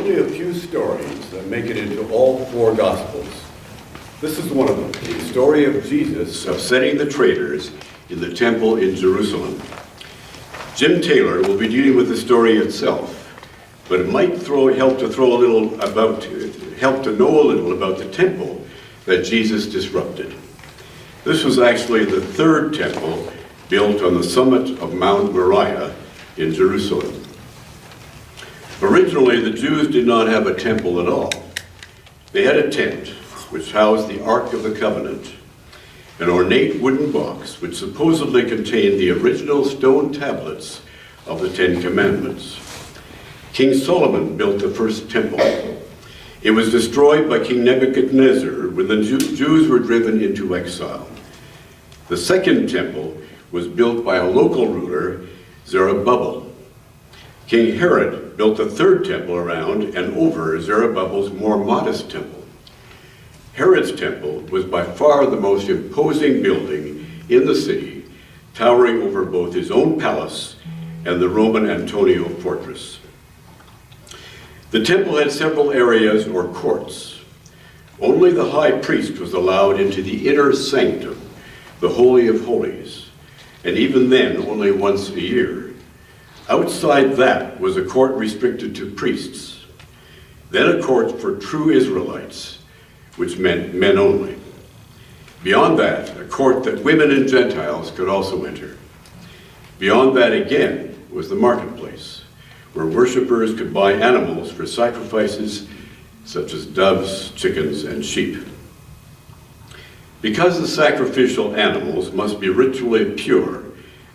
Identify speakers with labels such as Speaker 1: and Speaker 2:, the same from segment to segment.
Speaker 1: only a few stories that make it into all four Gospels. This is one of them, the story of Jesus upsetting the traders in the temple in Jerusalem. Jim Taylor will be dealing with the story itself, but it might help to know a little about the temple that Jesus disrupted. This was actually the third temple built on the summit of Mount Moriah in Jerusalem. Originally, the Jews did not have a temple at all. They had a tent, which housed the Ark of the Covenant, an ornate wooden box which supposedly contained the original stone tablets of the Ten Commandments. King Solomon built the first temple. It was destroyed by King Nebuchadnezzar when the Jews were driven into exile. The second temple was built by a local ruler, Zerubbabel. King Herod built the third temple around and over Zerubbabel's more modest temple. Herod's temple was by far the most imposing building in the city, towering over both his own palace and the Roman Antonio fortress. The temple had several areas or courts. Only the high priest was allowed into the inner sanctum, the Holy of Holies, and even then only once a year. Outside that was a court restricted to priests, then a court for true Israelites, which meant men only. Beyond that, a court that women and Gentiles could also enter. Beyond that again was the marketplace, where worshipers could buy animals for sacrifices such as doves, chickens, and sheep. Because the sacrificial animals must be ritually pure,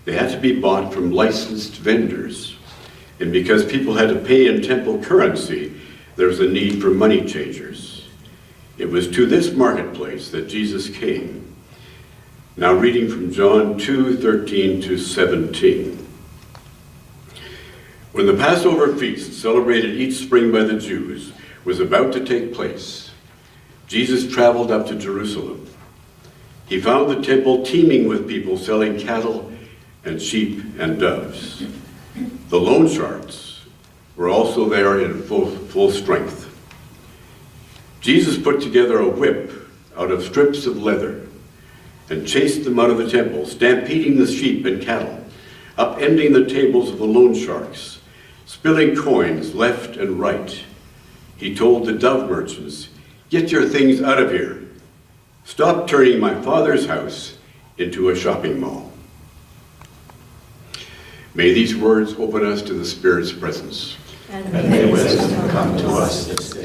Speaker 1: they had to be bought from licensed vendors. And because people had to pay in temple currency, there was a need for money changers. It was to this marketplace that Jesus came. Now reading from John 2:13-17. When the Passover feast, celebrated each spring by the Jews, was about to take place, Jesus traveled up to Jerusalem. He found the temple teeming with people selling cattle and sheep and doves. The loan sharks were also there in full strength. Jesus put together a whip out of strips of leather and chased them out of the temple, stampeding the sheep and cattle, upending the tables of the loan sharks, spilling coins left and right. He told the dove merchants, "Get your things out of here. Stop turning my Father's house into a shopping mall." May these words open us to the Spirit's presence.
Speaker 2: And may wisdom come to us this day.